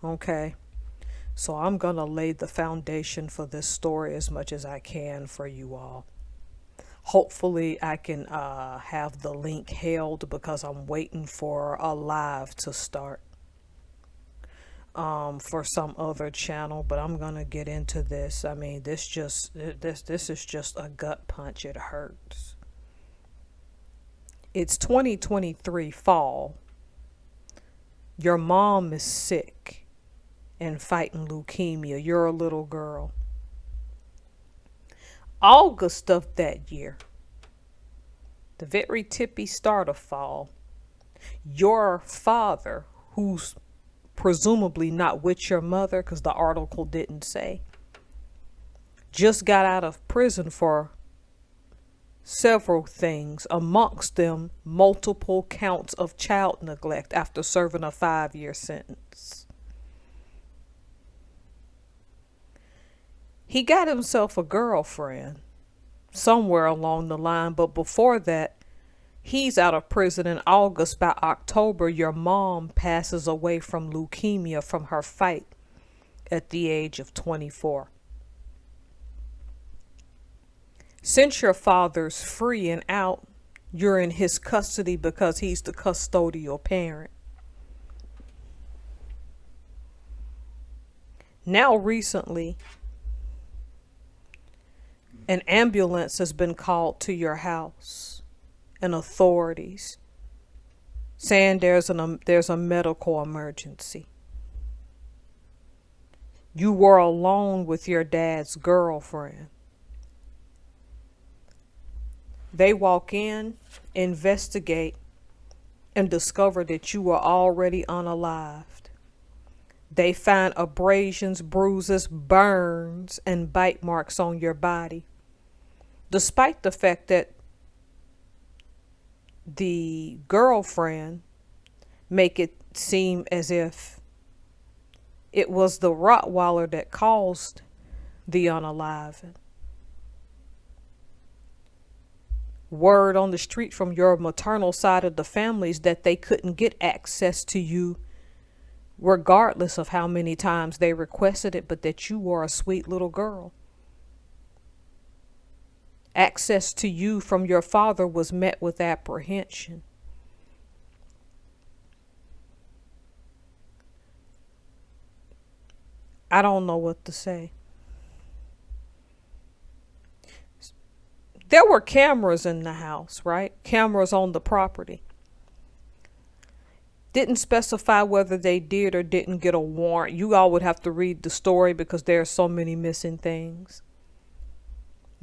Okay. So I'm going to lay the foundation for this story as much as I can for you all. Hopefully, I can have the link held because I'm waiting for a live to start for some other channel. But I'm gonna get into this. I mean, this is just a gut punch. It hurts. It's 2023 fall. Your mom is sick and fighting leukemia. You're a little girl. August of that year, the very tippy start of fall, your father, who's presumably not with your mother because the article didn't say, just got out of prison for several things, amongst them multiple counts of child neglect after serving a 5-year sentence. He got himself a girlfriend somewhere along the line, but before that, he's out of prison in August. By October, your mom passes away from leukemia from her fight at the age of 24. Since your father's free and out, you're in his custody because he's the custodial parent. Now, recently, an ambulance has been called to your house and authorities saying there's a medical emergency. You were alone with your dad's girlfriend. They walk in, investigate, and discover that you are already unalived. They find abrasions, bruises, burns, and bite marks on your body, despite the fact that the girlfriend make it seem as if it was the Rottweiler that caused the unaliving. Word on the street from your maternal side of the family is that they couldn't get access to you regardless of how many times they requested it, but that you were a sweet little girl. Access to you from your father was met with apprehension. I don't know what to say. There were cameras in the house, right? Cameras on the property. Didn't specify whether they did or didn't get a warrant. You all would have to read the story because there are so many missing things.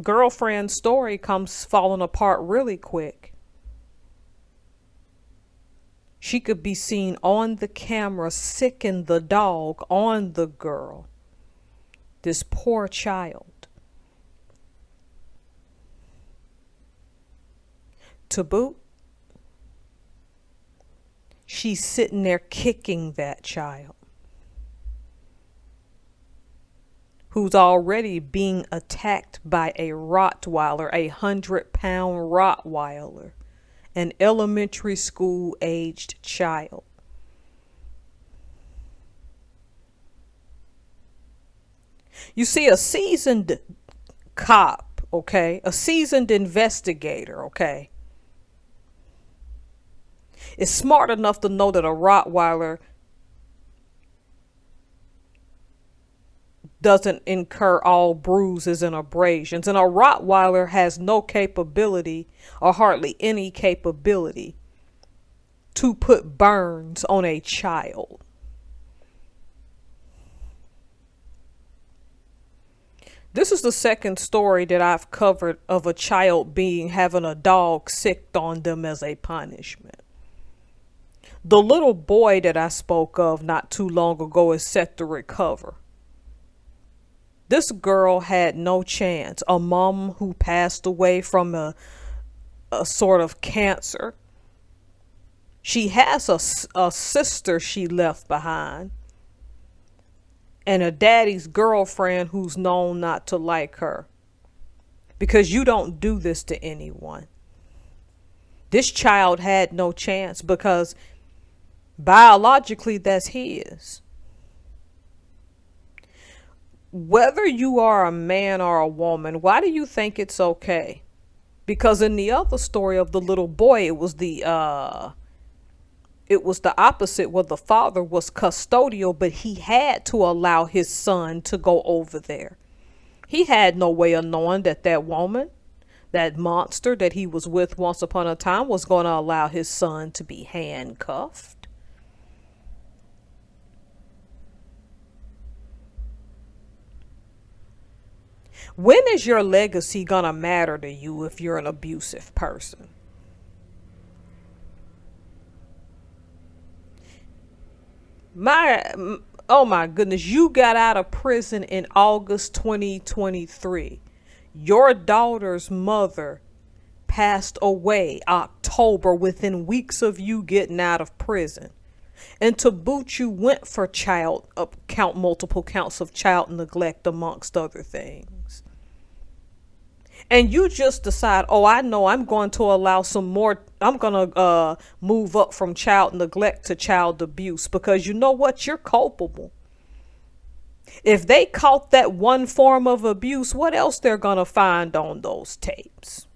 Girlfriend's story comes falling apart really quick. She could be seen on the camera sicking the dog on the girl. This poor child. To boot, she's sitting there kicking that child who's already being attacked by a Rottweiler, a 100-pound Rottweiler, an elementary school aged child. You see, a seasoned cop, okay, a seasoned investigator, okay, is smart enough to know that a Rottweiler doesn't incur all bruises and abrasions. And a Rottweiler has no capability, or hardly any capability, to put burns on a child. This is the second story that I've covered of a child having a dog sicked on them as a punishment. The little boy that I spoke of not too long ago is set to recover. This girl had no chance. A mom who passed away from a sort of cancer. She has a sister she left behind. And a daddy's girlfriend who's known not to like her. Because you don't do this to anyone. This child had no chance because biologically that's his. Whether you are a man or a woman, why do you think it's okay? Because in the other story of the little boy, it was the opposite, where the father was custodial, but he had to allow his son to go over there. He had no way of knowing that that woman, that monster that he was with once upon a time, was going to allow his son to be handcuffed. When is your legacy going to matter to you if you're an abusive person? My oh my goodness, you got out of prison in August 2023. Your daughter's mother passed away October, within weeks of you getting out of prison. And to boot, you went for multiple counts of child neglect, amongst other things. And you just decide, oh, I know I'm going to allow some more. I'm going to move up from child neglect to child abuse, because you know what? You're culpable. If they caught that one form of abuse, what else they're going to find on those tapes?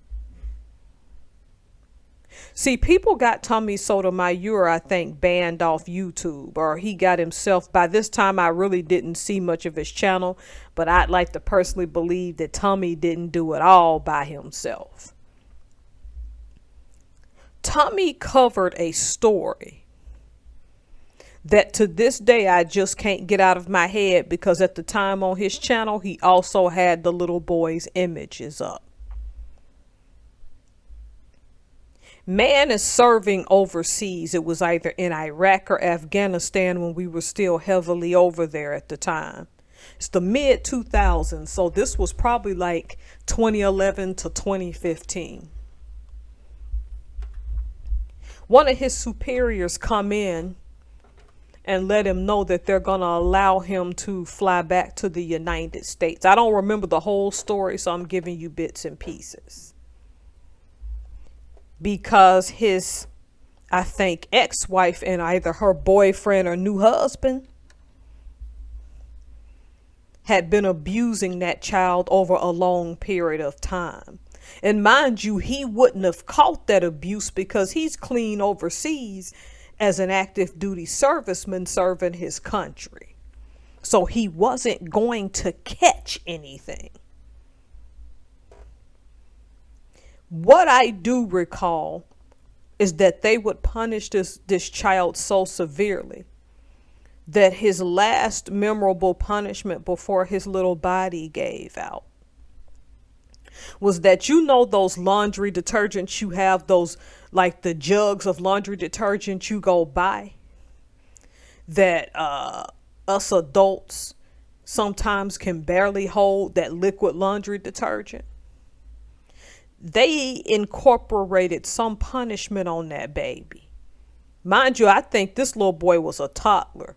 See, people got Tommy Sotomayor, I think, banned off YouTube, or he got himself. By this time, I really didn't see much of his channel, but I'd like to personally believe that Tommy didn't do it all by himself. Tommy covered a story that to this day I just can't get out of my head, because at the time on his channel, he also had the little boy's images up. Man is serving overseas. It was either in Iraq or Afghanistan when we were still heavily over there at the time. It's the mid 2000s, so this was probably like 2011 to 2015. One of his superiors come in and let him know that they're going to allow him to fly back to the United States. I don't remember the whole story, so I'm giving you bits and pieces. Because his, I think, ex-wife and either her boyfriend or new husband had been abusing that child over a long period of time. And mind you, he wouldn't have caught that abuse because he's clean overseas as an active duty serviceman serving his country. So he wasn't going to catch anything. What I do recall is that they would punish this child so severely that his last memorable punishment before his little body gave out was that, you know, those laundry detergents you have, those like the jugs of laundry detergent you go buy, that us adults sometimes can barely hold, that liquid laundry detergent. They incorporated some punishment on that baby. Mind you, I think this little boy was a toddler,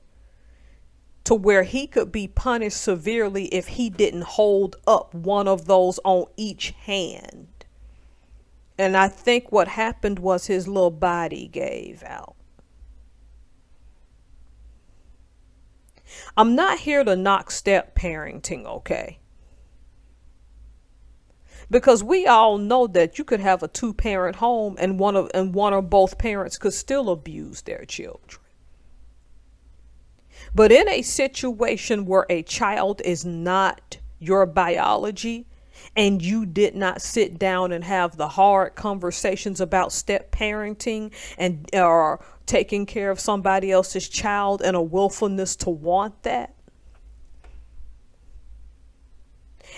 to where he could be punished severely if he didn't hold up one of those on each hand. And I think what happened was his little body gave out. I'm not here to knock step parenting, okay? Because we all know that you could have a two-parent home and one or both parents could still abuse their children. But in a situation where a child is not your biology, and you did not sit down and have the hard conversations about step parenting and or taking care of somebody else's child, and a willfulness to want that,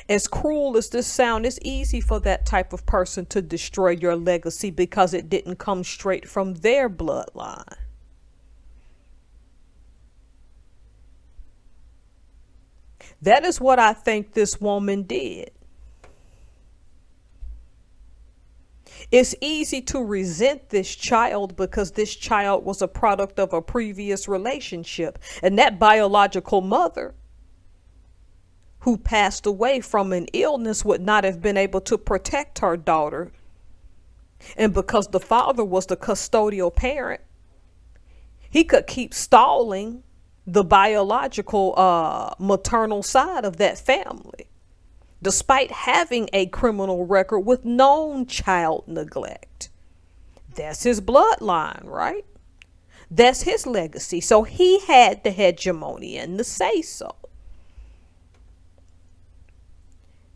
as cruel as this sounds, it's easy for that type of person to destroy your legacy because it didn't come straight from their bloodline. That is what I think this woman did. It's easy to resent this child because this child was a product of a previous relationship, and that biological mother who passed away from an illness would not have been able to protect her daughter. And because the father was the custodial parent, he could keep stalling the biological maternal side of that family, despite having a criminal record with known child neglect. That's his bloodline, right? That's his legacy. So he had the hegemony and the say so.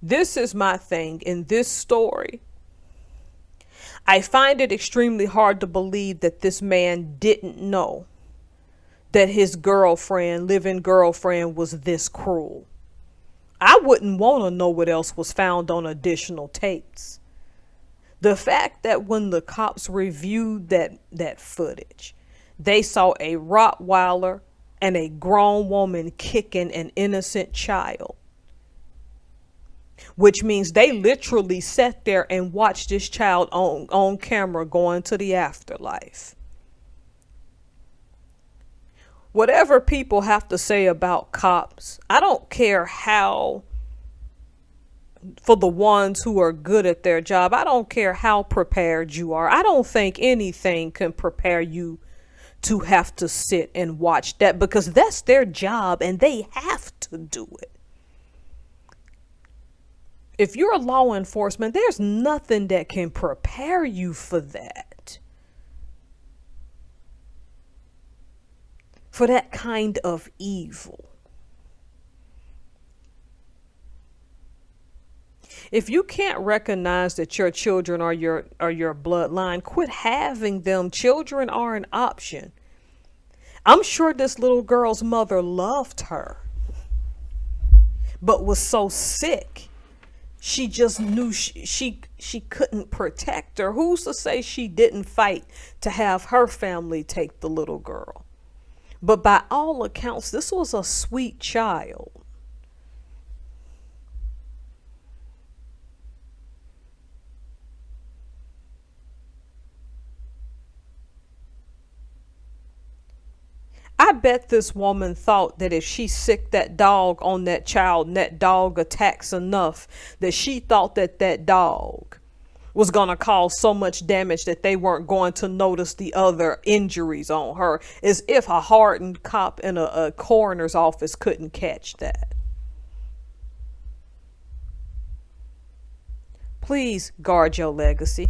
This is my thing in this story. I find it extremely hard to believe that this man didn't know that his girlfriend, living girlfriend, was this cruel. I wouldn't want to know what else was found on additional tapes. The fact that when the cops reviewed that footage, they saw a Rottweiler and a grown woman kicking an innocent child, which means they literally sat there and watched this child on camera going to the afterlife. Whatever people have to say about cops, I don't care how, for the ones who are good at their job, I don't care how prepared you are. I don't think anything can prepare you to have to sit and watch that, because that's their job and they have to do it. If you're law enforcement, there's nothing that can prepare you for that. For that kind of evil. If you can't recognize that your children are your bloodline, quit having them. Children are an option. I'm sure this little girl's mother loved her, but was so sick. She just knew she couldn't protect her. Who's to say she didn't fight to have her family take the little girl? But by all accounts, this was a sweet child. I bet this woman thought that if she sicked that dog on that child and that dog attacks enough, that she thought that that dog was going to cause so much damage that they weren't going to notice the other injuries on her, as if a hardened cop in a coroner's office couldn't catch that. Please guard your legacy.